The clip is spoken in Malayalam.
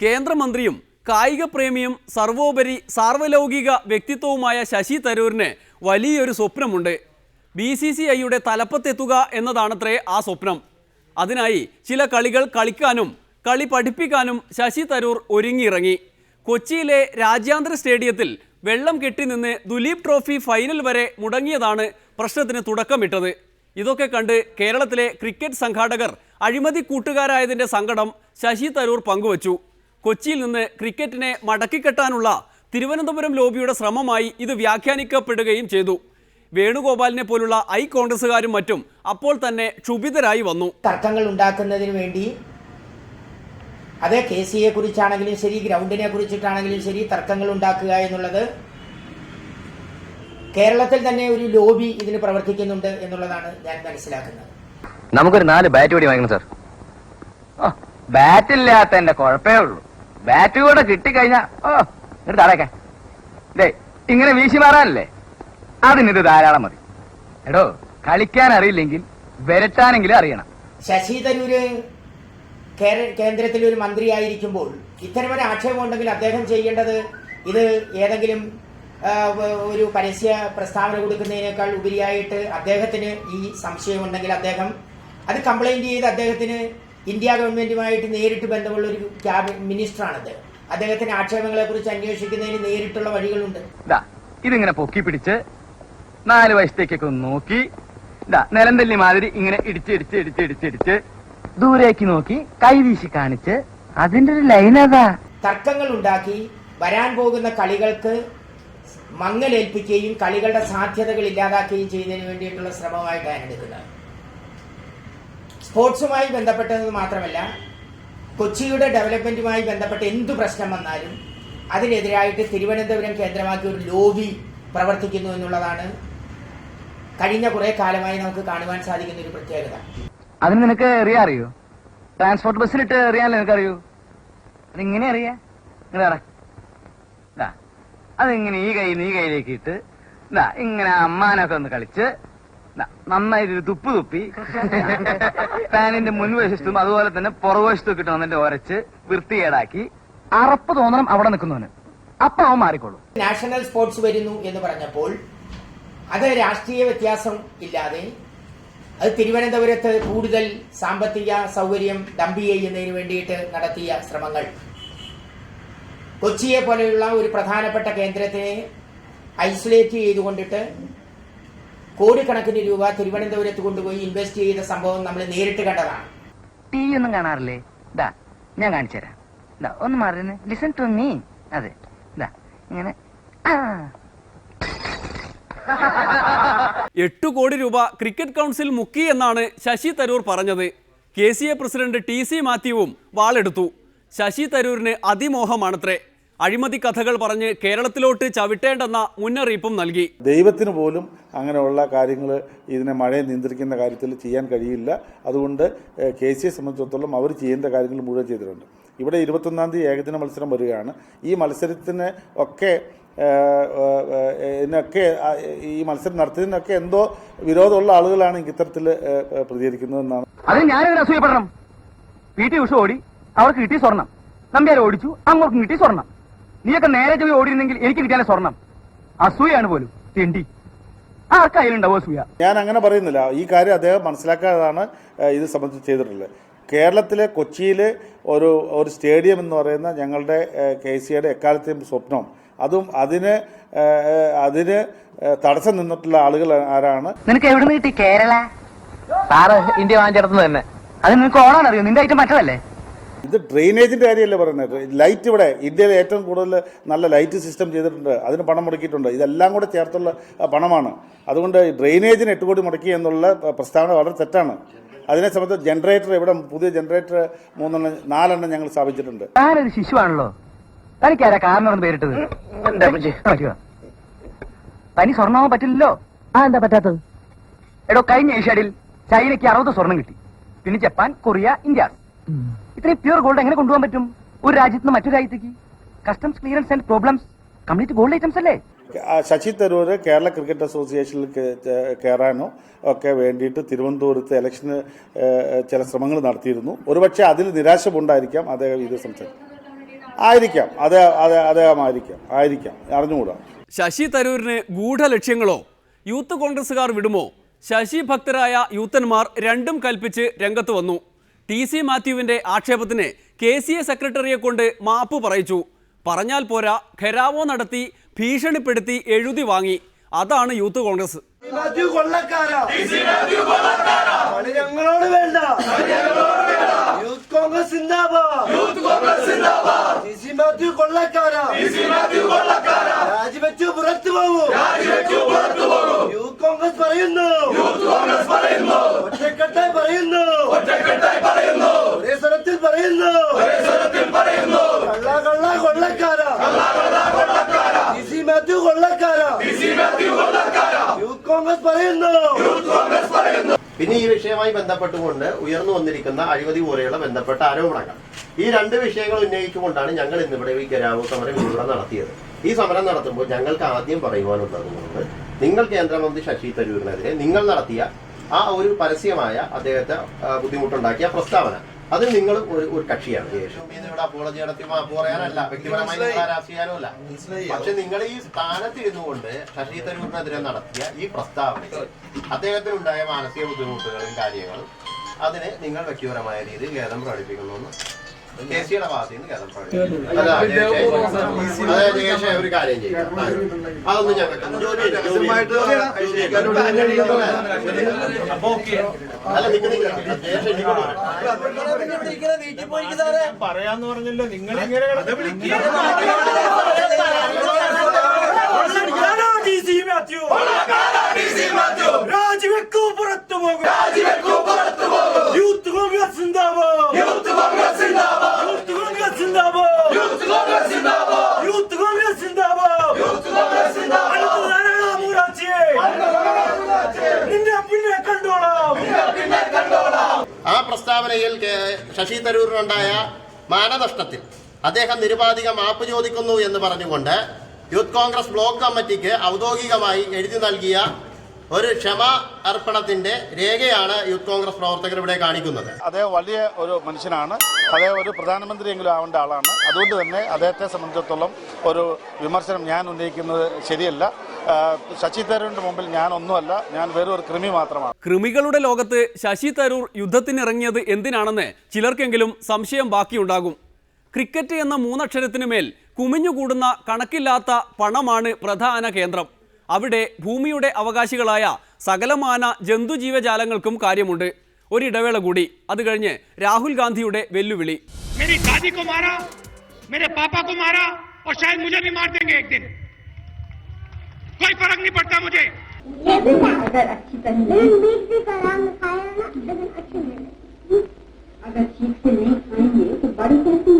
കേന്ദ്രമന്ത്രിയും കായിക പ്രേമിയും സർവോപരി സാർവലൗകിക വ്യക്തിത്വവുമായ ശശി തരൂരിന് വലിയൊരു സ്വപ്നമുണ്ട്. BCCIയുടെ തലപ്പത്തെത്തുക എന്നതാണത്രേ ആ സ്വപ്നം. അതിനായി ചില കളികൾ കളിക്കാനും കളി പഠിപ്പിക്കാനും ശശി തരൂർ ഒരുങ്ങിയിറങ്ങി. കൊച്ചിയിലെ രാജ്യാന്തര സ്റ്റേഡിയത്തിൽ വെള്ളം കെട്ടിനിന്ന് ദുലീപ് ട്രോഫി ഫൈനൽ വരെ മുടങ്ങിയതാണ് പ്രശ്നത്തിന് തുടക്കമിട്ടത്. ഇതൊക്കെ കണ്ട് കേരളത്തിലെ ക്രിക്കറ്റ് സംഘാടകർ അഴിമതി കൂട്ടുകാരായതിൻ്റെ സങ്കടം ശശി തരൂർ പങ്കുവച്ചു. കൊച്ചിയിൽ നിന്ന് ക്രിക്കറ്റിനെ മടക്കിക്കെട്ടാനുള്ള തിരുവനന്തപുരം ലോബിയുടെ ശ്രമമായി ഇത് വ്യാഖ്യാനിക്കപ്പെടുകയും ചെയ്തു. വേണുഗോപാലിനെ പോലുള്ള കോൺഗ്രസുകാരും മറ്റും അപ്പോൾ തന്നെ ക്ഷുഭിതരായി വന്നു. തർക്കങ്ങൾ ഉണ്ടാക്കുന്നതിന് വേണ്ടി അത് KCയെ കുറിച്ചാണെങ്കിലും ശരി, ഗ്രൗണ്ടിനെ കുറിച്ചിട്ടാണെങ്കിലും ശരി, തർക്കങ്ങൾ ഉണ്ടാക്കുക എന്നുള്ളത് കേരളത്തിൽ തന്നെ ഒരു ലോബി ഇതിന് പ്രവർത്തിക്കുന്നുണ്ട് എന്നുള്ളതാണ് ഞാൻ മനസ്സിലാക്കുന്നത്. നമുക്കൊരു 4 ബാറ്റ് കൂടി വാങ്ങണം സാർ. ബാറ്റില്ലാത്ത എന്റെ കുഴപ്പമേ ഉള്ളൂ. ബാറ്റ് കൂടെ കിട്ടിക്കഴിഞ്ഞാ തടയൊക്കെ ഇങ്ങനെ വീശി മാറാനല്ലേ, അതിനിത് ധാരാളം മതി. എടോ, കളിക്കാൻ അറിയില്ലെങ്കിൽ വരട്ടാനെങ്കിലും അറിയണം. ശശി തരൂര് കേന്ദ്രത്തിൽ ഒരു മന്ത്രിയായിരിക്കുമ്പോൾ ഇത്തരമൊരു ആക്ഷേപം ഉണ്ടെങ്കിൽ അദ്ദേഹം ചെയ്യേണ്ടത് ഇത് ഏതെങ്കിലും ഒരു പരസ്യ പ്രസ്താവന കൊടുക്കുന്നതിനേക്കാൾ ഉപരിയായിട്ട് അദ്ദേഹത്തിന് ഈ സംശയമുണ്ടെങ്കിൽ അദ്ദേഹം അത് കംപ്ലൈന്റ് ചെയ്ത് അദ്ദേഹത്തിന് ഇന്ത്യ ഗവൺമെന്റുമായിട്ട് നേരിട്ട് ബന്ധമുള്ള ഒരു ക്യാബിനറ്റ് മിനിസ്റ്ററാണ് അദ്ദേഹത്തിന് ആക്ഷേപങ്ങളെ കുറിച്ച് അന്വേഷിക്കുന്നതിന് നേരിട്ടുള്ള വഴികളുണ്ട്. ഇതിങ്ങനെ പൊക്കി പിടിച്ച് 4 വശത്തേക്കൊക്കെ നോക്കി നിലന്തല്ലി മാതിരി ഇങ്ങനെ ഇടിച്ച് ദൂരേക്ക് നോക്കി കൈവീശി കാണിച്ച് അതിന്റെ ഒരു ലൈനതാ. തർക്കങ്ങൾ ഉണ്ടാക്കി വരാൻ പോകുന്ന കളികൾക്ക് മങ്ങലേൽപ്പിക്കുകയും കളികളുടെ സാധ്യതകൾ ഇല്ലാതാക്കുകയും ചെയ്യുന്നതിന് വേണ്ടിയിട്ടുള്ള ശ്രമമായിട്ടാണ് എടുക്കുന്നത്. സ്പോർട്സുമായി ബന്ധപ്പെട്ടത് മാത്രമല്ല, കൊച്ചിയുടെ ഡെവലപ്മെന്റുമായി ബന്ധപ്പെട്ട എന്തു പ്രശ്നം വന്നാലും അതിനെതിരായിട്ട് തിരുവനന്തപുരം കേന്ദ്രമാക്കി ഒരു ലോബി പ്രവർത്തിക്കുന്നു എന്നുള്ളതാണ് കഴിഞ്ഞ കുറെ കാലമായി നമുക്ക് കാണുവാൻ സാധിക്കുന്ന ഒരു പ്രത്യേകത. അതിന് നിനക്ക് അറിയോ? ട്രാൻസ്പോർട്ട് ബസ്സിലിട്ട് അറിയാനല്ലോ നിനക്കറിയൂ. അതിങ്ങനെ അറിയാ? അതിങ്ങനെ ഈ കയ്യിലേക്ക് ഇട്ട് ഇങ്ങനെ അമ്മാനൊക്കെ ഒന്ന് കളിച്ച് നന്നായിട്ട് തുപ്പ് തുപ്പി ഫാനിന്റെ മുൻവശത്തും അതുപോലെ തന്നെ പുറകുവശത്തും കിട്ടും എന്നിട്ട് ഒരച്ച് വൃത്തികേടാക്കി അറപ്പ് തോന്നണം അവിടെ നിൽക്കുന്നവന്. അപ്പൊ അവൻ മാറിക്കൊള്ളു. നാഷണൽ സ്പോർട്സ് വരുന്നു എന്ന് പറഞ്ഞപ്പോൾ അത് രാഷ്ട്രീയ വ്യത്യാസം ഇല്ലാതെ അത് തിരുവനന്തപുരത്ത് കൂടുതൽ സാമ്പത്തിക സൗകര്യം ഡംപ് ചെയ്യുന്നതിന് വേണ്ടിയിട്ട് നടത്തിയ ശ്രമങ്ങൾ കൊച്ചിയെ പോലെയുള്ള ഒരു പ്രധാനപ്പെട്ട കേന്ദ്രത്തെ ഐസൊലേറ്റ് ചെയ്തുകൊണ്ടിട്ട് കോടിക്കണക്കിന് രൂപ തിരുവനന്തപുരത്ത് കൊണ്ടുപോയി ഇൻവെസ്റ്റ് ചെയ്ത സംഭവം നമ്മൾ നേരിട്ട് കണ്ടതാണ്. TV ഒന്നും കാണാറില്ലേ? ഞാൻ കാണിച്ചു തരാം. ഒന്ന് മാറി ലിസൺ ടു മീ. അതെ, ഇങ്ങനെ 8 കോടി രൂപ ക്രിക്കറ്റ് കൗൺസിൽ മുക്കി എന്നാണ് ശശി തരൂർ പറഞ്ഞത്. KCA president TC മാത്യുവും വാളെടുത്തു. ശശി തരൂരിന് അതിമോഹമാണത്രേ. അഴിമതി കഥകൾ പറഞ്ഞ് കേരളത്തിലോട്ട് ചവിട്ടേണ്ടെന്ന മുന്നറിയിപ്പും നൽകി. ദൈവത്തിന് പോലും അങ്ങനെയുള്ള കാര്യങ്ങൾ ഇതിനെ മഴയെ നിയന്ത്രിക്കുന്ന കാര്യത്തിൽ ചെയ്യാൻ കഴിയില്ല. അതുകൊണ്ട് KCA സംബന്ധിച്ചിടത്തോളം അവർ ചെയ്യേണ്ട കാര്യങ്ങൾ മുഴുവൻ ചെയ്തിട്ടുണ്ട്. ഇവിടെ 21-ാം തീയതി ഏകദിന മത്സരം വരികയാണ്. ഈ മത്സരത്തിന് ഒക്കെ ഈ മത്സരം നടത്തിയതിനൊക്കെ എന്തോ വിരോധമുള്ള ആളുകളാണ് ഇത്തരത്തിൽ പ്രതികരിക്കുന്നതെന്നാണ്. അത് ഞാനൊരു അസൂയപ്പെടണം. PT ഉഷ ഓടി, അവർക്ക് കിട്ടി സ്വർണം. നമ്പ്യാർ ഓടിച്ചു, അങ്ങോട്ടും കിട്ടി സ്വർണം. നീയൊക്കെ നേരെ പോയി ഓടിയിരുന്നെങ്കിൽ എനിക്ക് കിട്ടിയാലേ സ്വർണം. അസൂയാണ് പോലും തെണ്ടി. ആർക്കായാലുണ്ടാവും അസൂയ. ഞാൻ അങ്ങനെ പറയുന്നില്ല. ഈ കാര്യം അദ്ദേഹം മനസ്സിലാക്കാതാണ് ഇത് സംബന്ധിച്ച് ചെയ്തിട്ടുള്ളത്. കേരളത്തിലെ കൊച്ചിയിലെ ഒരു സ്റ്റേഡിയം എന്ന് പറയുന്ന ഞങ്ങളുടെ KCAയുടെ എക്കാലത്തെയും സ്വപ്നം. അതും അതിന് തടസ്സം നിന്നിട്ടുള്ള ആളുകൾ ആരാണ്? നിനക്ക് എവിടെ നിന്ന് കിട്ടി? കേരള സാറ് ഇന്ത്യ വാങ്ങിച്ചെടുത്തുന്നത് തന്നെ. അത് നിനക്ക് ഓടാൻ അറിയോ? നിന്റെ ഐറ്റം മറ്റതല്ലേ? ഇത് ഡ്രെയിനേജിന്റെ കാര്യമല്ലേ പറയുന്നത്. ലൈറ്റ് ഇവിടെ ഇന്ത്യയിൽ ഏറ്റവും കൂടുതൽ നല്ല ലൈറ്റ് സിസ്റ്റം ചെയ്തിട്ടുണ്ട്. അതിന് പണം മുടക്കിയിട്ടുണ്ട്. ഇതെല്ലാം കൂടെ ചേർത്തുള്ള പണമാണ്. അതുകൊണ്ട് ഡ്രെയിനേജിന് 8 കോടി മുടക്കി എന്നുള്ള പ്രസ്താവന വളരെ തെറ്റാണ്. അതിനെ സംബന്ധിച്ച് ജനറേറ്റർ ഇവിടെ പുതിയ ജനറേറ്റർ 4 ഞങ്ങൾ സ്ഥാപിച്ചിട്ടുണ്ട്. ഞാനൊരു ശിശുവാണല്ലോ. തനിക്കാരാ കാരണം പേരിട്ടത്? തനി സ്വർണ്ണമാവാൻ പറ്റില്ലല്ലോ. എന്താ പറ്റാത്തത്? എടോ, കഴിഞ്ഞ ഏഷ്യാഡിൽ ചൈനയ്ക്ക് 60 സ്വർണം കിട്ടി. പിന്നെ ജപ്പാൻ, കൊറിയ, ഇന്ത്യ. ഇത്രയും പ്യൂർ ഗോൾഡ് എങ്ങനെ കൊണ്ടുപോകാൻ പറ്റും ഒരു രാജ്യത്ത് നിന്ന് മറ്റൊരു രാജ്യത്തേക്ക്? Customs clearance and problems complete gold items അല്ലേ? ശശി തരൂർ കേരള ക്രിക്കറ്റ് അസോസിയേഷനിൽ കയറാനോ ഒക്കെ വേണ്ടിയിട്ട് തിരുവനന്തപുരത്ത് ഇലക്ഷന് ചില ശ്രമങ്ങൾ നടത്തിയിരുന്നു. ഒരുപക്ഷെ അതിൽ നിരാശ ഉണ്ടായിരിക്കാം അദ്ദേഹം ഇത് സംസാരിക്കും. ആയിരിക്കാം, ആയിരിക്കാം, അറിഞ്ഞുകൂടാ. ശശി തരൂരിന് ഗൂഢലക്ഷ്യങ്ങളോ? യൂത്ത് കോൺഗ്രസുകാർ വിടുമോ? ശശി ഭക്തരായ യൂത്തന്മാർ രണ്ടും കൽപ്പിച്ച് രംഗത്ത് വന്നു. TC മാത്യുവിന്റെ ആക്ഷേപത്തിന് KCA സെക്രട്ടറിയെ കൊണ്ട് മാപ്പ് പറയിച്ചു. പറഞ്ഞാൽ പോരാ, ഖരാവോ നടത്തി ഭീഷണിപ്പെടുത്തി എഴുതി വാങ്ങി. അതാണ് യൂത്ത് കോൺഗ്രസ്. ഞങ്ങളോട് വേണ്ട. യൂത്ത് കോൺഗ്രസ് രാജിവെച്ചു പുറത്തു പോകൂ. യൂത്ത് കോൺഗ്രസ് പറയുന്നു, ഒറ്റക്കെട്ടായി പറയുന്നു, ഒരേ സ്വരത്തിൽ പറയുന്നു, കള്ള കൊള്ളക്കാരാ, TC മാത്യു കൊള്ളക്കാരാ, യൂത്ത് കോൺഗ്രസ് പറയുന്നു. പിന്നെ ഈ വിഷയവുമായി ബന്ധപ്പെട്ടുകൊണ്ട് ഉയർന്നു വന്നിരിക്കുന്ന അഴിമതി പോലെയുള്ള ബന്ധപ്പെട്ട ആരോപണങ്ങൾ, ഈ രണ്ട് വിഷയങ്ങൾ ഉന്നയിച്ചുകൊണ്ടാണ് ഞങ്ങൾ ഇന്നിവിടെ ഈ ഖരാവോ സമരം ഇവിടെ നടത്തിയത്. ഈ സമരം നടത്തുമ്പോൾ ഞങ്ങൾക്ക് ആദ്യം പറയുവാനുള്ളത്, നിങ്ങൾ കേന്ദ്രമന്ത്രി ശശി തരൂരിനെതിരെ നിങ്ങൾ നടത്തിയ ആ ഒരു പരസ്യമായ അദ്ദേഹത്തെ ബുദ്ധിമുട്ടുണ്ടാക്കിയ പ്രസ്താവന, അതിൽ നിങ്ങൾ ഒരു കക്ഷിയാണ്. ഇവിടെ അപ്പോളജി നടത്തി മാപ്പ് പറയാനല്ല, വ്യക്തിപരമായി രാഷ്ട്രീയാനോ അല്ല. പക്ഷെ നിങ്ങൾ ഈ സ്ഥാനത്തിരുന്നു കൊണ്ട് ശശി തരൂരിനെതിരെ നടത്തിയ ഈ പ്രസ്താവന, അദ്ദേഹത്തിനുണ്ടായ മാനസിക ബുദ്ധിമുട്ടുകളും കാര്യങ്ങളും, അതിന് നിങ്ങൾ വ്യക്തിപരമായ രീതിയിൽ ഖേദം പ്രകടിപ്പിക്കുന്നു. KCയുടെ ഭാഗത്ത് നിന്ന് ഖേദം പ്രകടിപ്പിക്കുന്നു. ഒരു കാര്യം ചെയ്യാം, അതൊന്നും ഞങ്ങൾക്ക് പറയാന്ന് പറഞ്ഞല്ലോ നിങ്ങൾ. രാജിവെക്കൂ, പുറത്തു പോകും. യൂത്ത് കോൺഗ്രസ് സിന്ദാബാദ്, യൂത്ത് കോൺഗ്രസ് സിന്ദാബാദ്, യൂത്ത് കോൺഗ്രസ് സിന്ദാബാദ്, യൂത്ത് കോൺഗ്രസ് സിന്ദാബാദ്, യൂത്ത് കോൺഗ്രസ് സിന്ദാബാദ്, യൂത്ത് കോൺഗ്രസ് സിന്ദാബാദ്. നിന്നെ പിന്നെ കണ്ടോളാം. ആ പ്രസ്താവനയിൽ ശശി തരൂരിനുണ്ടായ മാനനഷ്ടത്തിൽ അദ്ദേഹം നിരുപാധിക മാപ്പ് ചോദിക്കുന്നു എന്ന് പറഞ്ഞുകൊണ്ട് യൂത്ത് കോൺഗ്രസ് ബ്ലോക്ക് കമ്മിറ്റിക്ക് ഔദ്യോഗികമായി എഴുതി നൽകിയ ഒരു ക്ഷമാ അർപ്പണത്തിന്റെ രേഖയാണ് യൂത്ത് കോൺഗ്രസ് പ്രവർത്തകർ ഇവിടെ കാണിക്കുന്നത്. അദ്ദേഹം വലിയ ഒരു മനുഷ്യനാണ്, അദ്ദേഹം ഒരു പ്രധാനമന്ത്രിയെങ്കിലും ആവേണ്ട ആളാണ്. അതുകൊണ്ട് തന്നെ അദ്ദേഹത്തെ സംബന്ധിച്ചിടത്തോളം ഒരു വിമർശനം ഞാൻ ഉന്നയിക്കുന്നത് ശരിയല്ല. ശശി തരൂരിന്റെ മുമ്പിൽ ഞാൻ ഒന്നുമല്ല, ഞാൻ വെറും ഒരു കൃമി മാത്രമാണ്. കൃമികളുടെ ലോകത്ത് ശശി തരൂർ യുദ്ധത്തിനിറങ്ങിയത് എന്തിനാണെന്ന് ചിലർക്കെങ്കിലും സംശയം ബാക്കിയുണ്ടാകും. ക്രിക്കറ്റ് എന്ന മൂന്നക്ഷരത്തിനു മേൽ കുമിഞ്ഞുകൂടുന്ന കണക്കില്ലാത്ത പണമാണ് പ്രധാന കേന്ദ്രം. അവിടെ ഭൂമിയുടെ അവകാശികളായ സകലമാന ജന്തുജീവജാലങ്ങൾക്കും കാര്യമുണ്ട്. ഒരിടവേള കൂടി, അത് കഴിഞ്ഞ് രാഹുൽ ഗാന്ധിയുടെ വെല്ലുവിളി. मेरी दादी को मारा, मेरे पापा को मारा और शायद मुझे भी मार देंगे एक दिन, कोई फर्क नहीं पड़ता मुझे. ये बेटा अगर अच्छी तरह मीट भी कराम खाया ना, लेकिन अच्छी नहीं, अगर ठीक से नहीं खाएंगे तो बड़ी कैसी